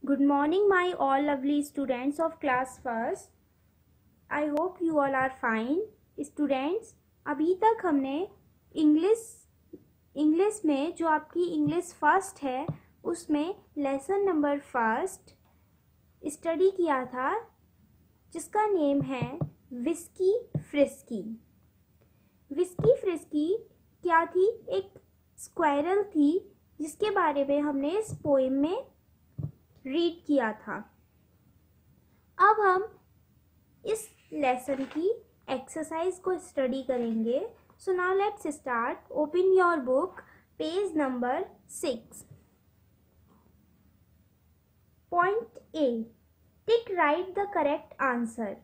Good morning, my all lovely students of class first. I hope you all are fine. Students, अभी तक हमने English में जो आपकी इंग्लिश फर्स्ट है उसमें लेसन नंबर फर्स्ट स्टडी किया था, जिसका नेम है विस्की फ्रिस्की। विस्की फ्रिस्की क्या थी? एक स्क्वायरल थी जिसके बारे में हमने इस पोएम में रीड किया था। अब हम इस लेसन की एक्सरसाइज को स्टडी करेंगे। So now let's start. Open your book, page number 6। Point A, tick right the correct answer.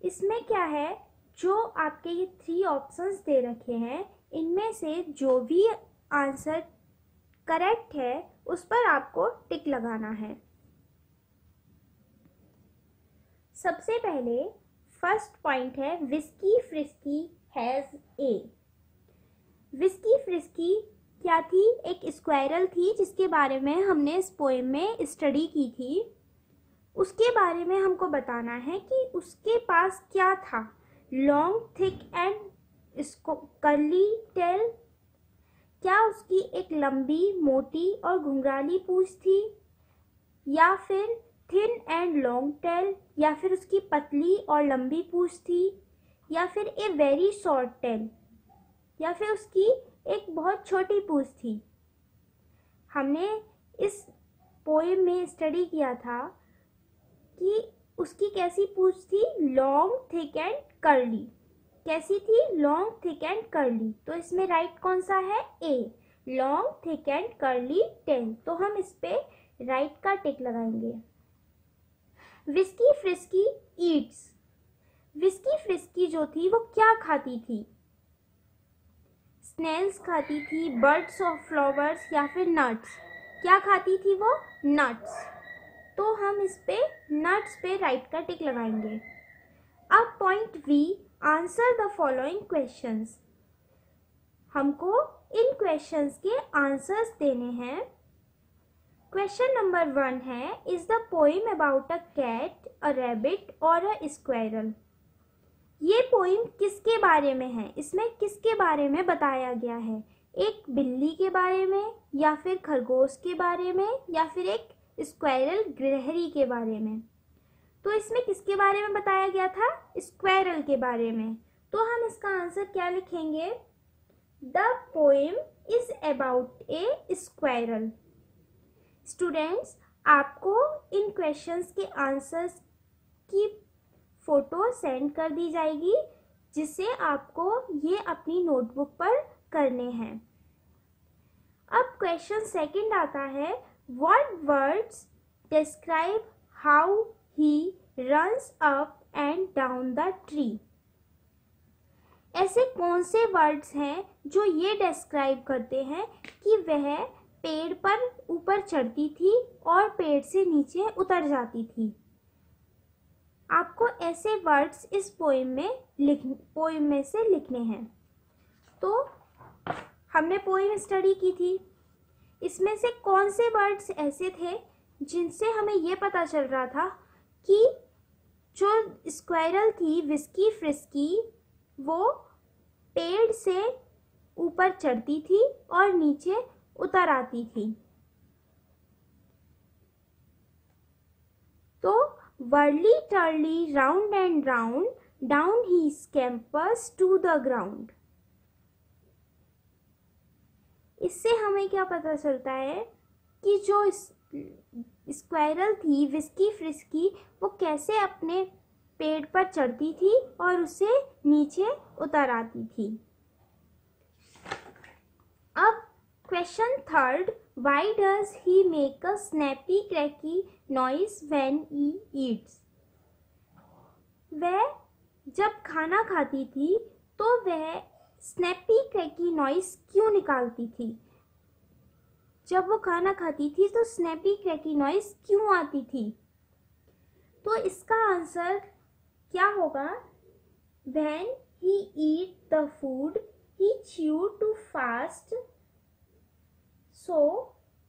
इसमें क्या है, जो आपके ये 3 ऑप्शंस दे रखे हैं, इनमें से जो भी आंसर करेक्ट है उस पर आपको टिक लगाना है। सबसे पहले फर्स्ट पॉइंट है whisky frisky has a. Whisky frisky क्या थी? एक स्क्वायरल थी जिसके बारे में हमने इस पोएम में स्टडी की थी। उसके बारे में हमको बताना है कि उसके पास क्या था। Long thick and curly tail, क्या उसकी एक लंबी मोटी और घुंघराली पूंछ थी, या फिर थिन एंड लॉन्ग टेल, या फिर उसकी पतली और लंबी पूंछ थी, या फिर ए वेरी शॉर्ट टेल, या फिर उसकी एक बहुत छोटी पूंछ थी। हमने इस पोएम में स्टडी किया था कि उसकी कैसी पूंछ थी? Long thick and curly. कैसी थी? Long thick and curly. तो इसमें राइट कौन सा है? A, long thick and curly tail. तो हम इस पे राइट का टिक लगाएंगे। Whisky Frisky eats. Whisky Frisky जो थी वो क्या खाती थी? स्नेल्स खाती थी, बर्ड्स ऑफ फ्लावर्स, या फिर नट्स। क्या खाती थी वो? नट्स। तो हम इस पे नट्स पे राइट का टिक लगाएंगे। अब point B, answer the following questions. हमको इन क्वेश्चंस के आंसर्स देने हैं। क्वेश्चन नंबर 1 है, is the poem about a cat, a rabbit और अ स्क्वायरल। ये पोएम किसके बारे में है? इसमें किसके बारे में बताया गया है? एक बिल्ली के बारे में, या फिर खरगोश के बारे में, या फिर एक स्क्वायरल गिलहरी के बारे में? तो इसमें किसके बारे में बताया गया था? स्क्वायरल के बारे में। तो हम इसका आंसर क्या लिखेंगे? The poem is about A squirrel. Students, आपको इन क्वेश्चंस के आंसर्स की फोटो सेंड कर दी जाएगी, जिसे आपको ये अपनी नोटबुक पर करने हैं। अब क्वेश्चन सेकंड आता है, what words describe how he runs up and down the tree। ऐसे कौन से वर्ड्स हैं जो ये डिस्क्राइब करते हैं कि वह पेड़ पर ऊपर चढ़ती थी और पेड़ से नीचे उतर जाती थी? आपको ऐसे वर्ड्स इस पोएम में से लिखने हैं। तो हमने पोएम स्टडी की थी, इसमें से कौन से वर्ड्स ऐसे थे जिनसे हमें ये पता चल रहा था कि जो स्क्वायरल थी विस्की फ्रिस्की, वो पेड़ से ऊपर चढ़ती थी और नीचे उतर आती थी? तो whirly turly round and round, down he scampers to the ground। इससे हमें क्या पता चलता है कि जो स्क्वायरल थी विस्की फ्रिस्की, वो कैसे अपने पेड़ पर चढ़ती थी और उसे नीचे उतर आती थी। अब question third, why does he make a snappy cracky noise when he eats. वह जब खाना खाती थी तो वह स्नैपी क्रैकी नॉइस क्यों निकालती थी? जब वो खाना खाती थी तो स्नैपी क्रैकी नॉइस क्यों आती थी? तो इसका आंसर क्या होगा? When he eat the food he chew too fast, so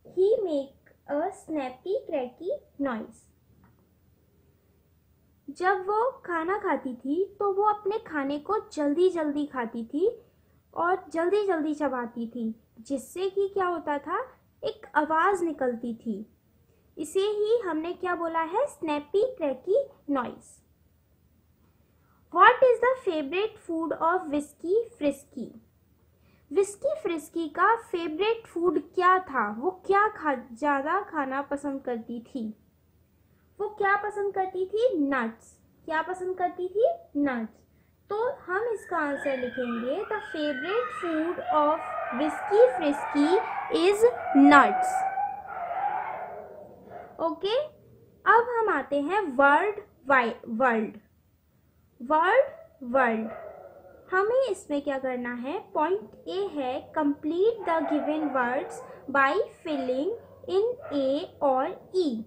he make a snappy cracky noise. जब वो खाना खाती थी तो वो अपने खाने को जल्दी जल्दी खाती थी और जल्दी जल्दी चबाती थी, जिससे कि क्या होता था, एक आवाज़ निकलती थी। इसे ही हमने क्या बोला है, snappy cracky noise. What is the favourite food of whisky frisky? Whisky frisky का फेवरेट फूड क्या था? वो क्या ज़्यादा खाना पसंद करती थी? वो क्या पसंद करती थी? नट्स। क्या पसंद करती थी? नट्स। तो हम इसका आंसर लिखेंगे, the favourite food of whisky frisky is nuts. Okay, अब हम आते हैं वर्ल्ड। हमें इसमें क्या करना है, पॉइंट ए है, complete the given words by filling in A और ई।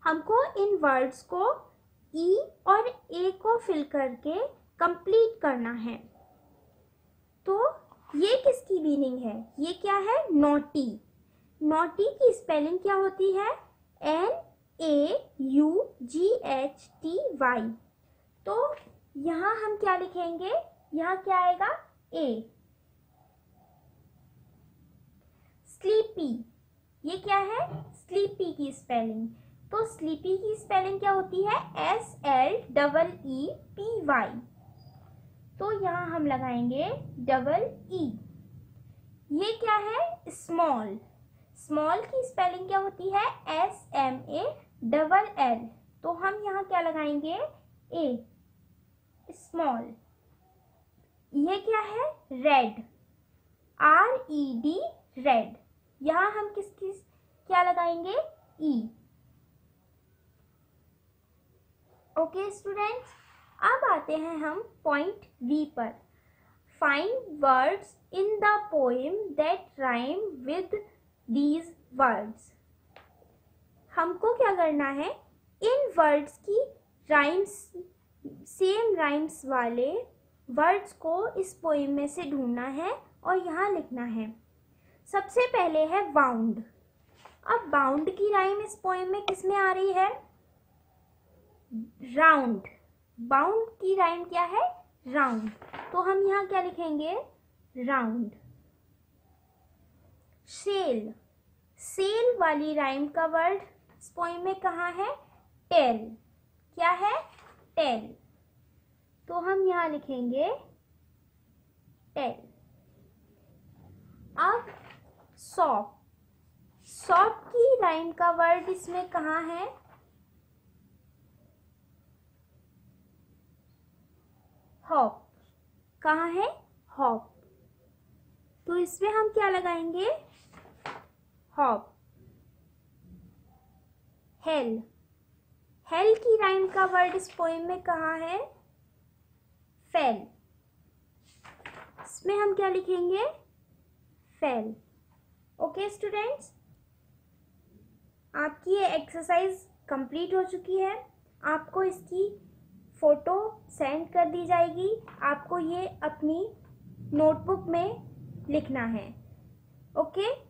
हमको इन वर्ड्स को ई और ए को फिल करके कंप्लीट करना है। तो ये किसकी मीनिंग है? ये क्या है? नॉटी। नॉटी की स्पेलिंग क्या होती है? NAUGHTY। तो यहाँ हम क्या लिखेंगे? यहाँ क्या आएगा? ए। स्लीपी, ये क्या है? स्लीपी की स्पेलिंग। तो स्लीपी की स्पेलिंग क्या होती है? SLEEPY। तो यहाँ हम लगाएंगे डबल ई। ये क्या है? स्मॉल। स्मॉल की स्पेलिंग क्या होती है? SMALL। तो हम यहाँ क्या लगाएंगे? ए, स्मॉल। ये क्या है? Red, RED, red. यहाँ हम किसकी क्या लगाएंगे? ई। ओके स्टूडेंट्स, अब आते हैं हम पॉइंट बी पर। Find words in the poem that rhyme with these words. हमको क्या करना है, इन वर्ड्स की राइम्स, सेम राइम्स वाले वर्ड्स को इस पोएम में से ढूंढना है और यहाँ लिखना है। सबसे पहले है बाउंड। अब बाउंड की राइम इस पोएम में किस में आ रही है? राउंड। बाउंड की राइम क्या है? राउंड। तो हम यहाँ क्या लिखेंगे? राउंड। सेल। सेल वाली राइम का वर्ड इस पोएम में कहाँ है? टेल। क्या है? टेल। तो हम यहाँ लिखेंगे टेल। अब सॉप। सॉप की राइम का वर्ड इसमें कहाँ है? हॉप। कहाँ है? हॉप। तो इसमें हम क्या लगाएंगे? हॉप। हेल। हेल की राइम का वर्ड इस पोएम में कहाँ है? फेल। इसमें हम क्या लिखेंगे? फेल। ओके स्टूडेंट्स, आपकी ये एक्सरसाइज कंप्लीट हो चुकी है। आपको इसकी फ़ोटो सेंड कर दी जाएगी। आपको ये अपनी नोटबुक में लिखना है। ओके।